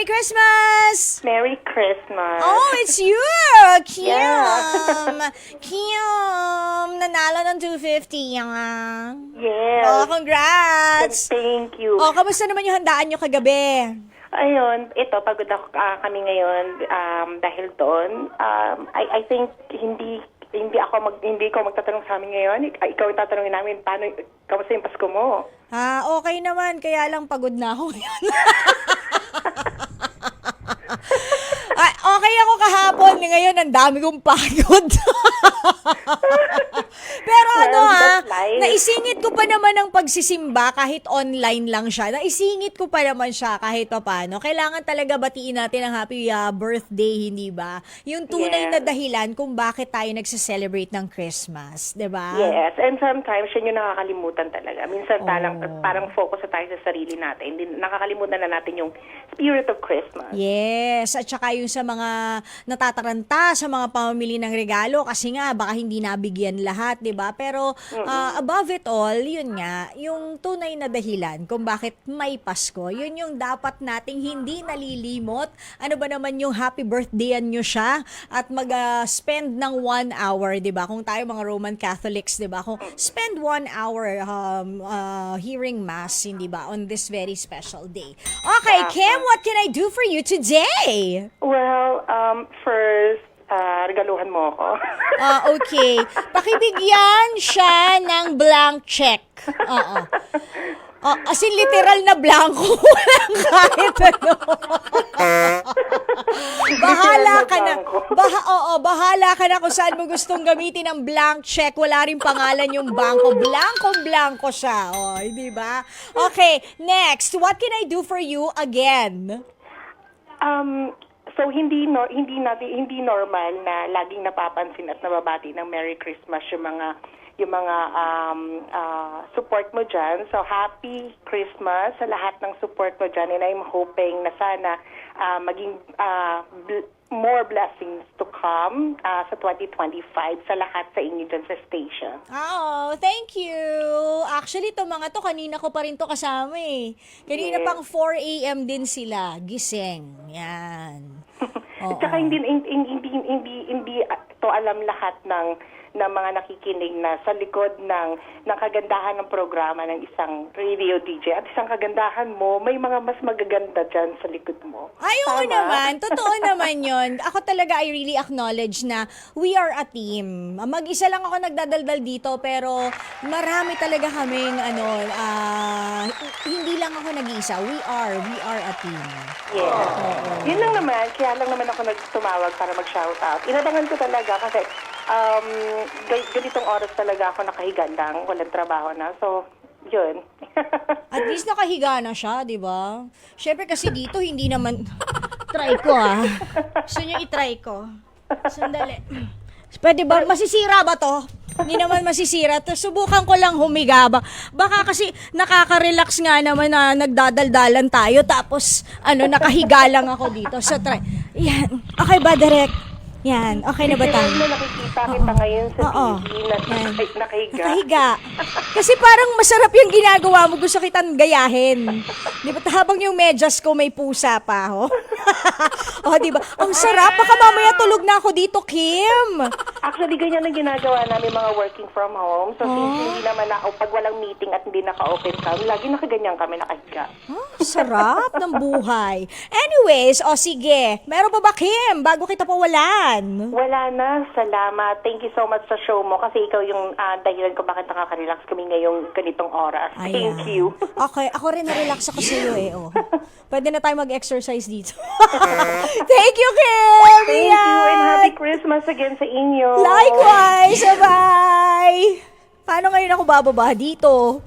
Merry Christmas! Merry Christmas. Oh, it's you! Kim! Yeah. Kim! Nanalo ng 250 yung Yes. Oh, congrats! Thank you. Oh, kamusta naman yung handaan nyo kagabi? Ayun, ito, pagod ako kami ngayon dahil doon. I think hindi ko magtatanong sa amin ngayon. Ikaw yung tatanungin namin, kamusta yung Pasko mo? Okay naman, kaya lang pagod na ako ngayon. Ay, okay ako kahapon, ngayon ang dami kong pagod. Pero Well, that's life. naisingit ko pa naman ang pagsisimba kahit online lang siya. Naisingit ko pa naman siya kahit paano. Kailangan talaga batiin natin ang happy birthday, hindi ba? Yung tunay Yes. na dahilan kung bakit tayo nagse-celebrate ng Christmas, di ba? Yes, and sometimes yun yung nakakalimutan talaga. Minsan parang focus na tayo sa sarili natin. Hindi, nakakalimutan na natin yung spirit of Christmas. Yes, at saka yung sa mga natataranta sa mga pamamili ng regalo kasi nga baka hindi nabigyan lahat, 'di ba? Pero above it all, yun nga, yung tunay na dahilan kung bakit may Pasko, yun yung dapat nating hindi nalilimot. Ano ba naman yung happy birthdayan nyo siya at mag-spend ng 1 hour, 'di ba? Kung tayo mga Roman Catholics, 'di ba? Kung spend 1 hour hearing mass, hindi ba, on this very special day. Okay, Kim, what can I do for you today? Well, first, regaluhan mo ako. Okay. Pakibigyan siya ng blank check. Oo. As in, literal na blanco. Walang kahit ano. Bahala ka na. Bahala ka na kung saan mo gustong gamitin ang blank check. Wala rin pangalan yung bangko. Blanco siya. Di ba? Okay, next. What can I do for you again? So hindi normal na laging napapansin at nababati ng Merry Christmas yung mga support mo dyan. So happy Christmas sa lahat ng support mo dyan, and I'm hoping na sana maging more blessings to come sa 2025 sa lahat sa inyo dyan sa station. Oh, thank you. Actually, kanina ko pa rin to kasama eh. Kanina Yes. pang 4 a.m. din sila. Gising. Yan. At saka hindi to alam lahat ng mga nakikinig na sa likod ng kagandahan ng programa ng isang radio DJ at isang kagandahan mo, may mga mas magaganda dyan sa likod mo. Ay, oo naman. Totoo naman yon. Ako talaga, I really acknowledge na we are a team. Mag-isa lang ako nagdadaldal dito, pero marami talaga kaming, hindi lang ako nag-iisa. We are a team. Yeah. Yun lang naman. Kaya lang naman ako nagtumawag para mag-shoutout. Inabangan ko talaga kasi ganitong oras talaga ako nakahiga lang. Walang trabaho na. So, yun. At least nakahiga na siya, di ba? Siyempre kasi dito, hindi naman... Try ko Gusto niyo i-try ko? Sandali. Pwede ba? Masisira ba to? Hindi naman masisira. Subukan ko lang humiga ba. Baka kasi nakaka-relax nga naman na nagdadaldalan tayo tapos nakahiga lang ako dito. So try. Yan. Okay ba, Direk? Yan. Okay na ba tayo? Nakikita kita ngayon sa TV na nakahiga. Nakahiga. Kasi parang masarap yung ginagawa mo. Gusto kitang gayahin. Di ba? Habang yung medyas ko may pusa pa. Di ba? Ang sarap. Baka mamaya tulog na ako dito, Kim. Actually, ganyan ang ginagawa namin mga working from home. So, since hindi naman pag walang meeting at hindi naka-open cam, lagi nakaganyan kami nakahiga. Sarap ng buhay. Anyways, sige. Meron pa ba, Kim? Bago kita pawalan. Wala na. Salamat. Thank you so much sa show mo kasi ikaw yung dahilan ko bakit nakaka-relax kami ngayong ganitong oras. Ayan. Thank you. Okay. Ako rin na-relax ako sa iyo eh. Pwede na tayo mag-exercise dito. Thank you, Kim! Thank you and happy Christmas again sa inyo. Likewise! Bye! Paano ngayon ako bababa dito?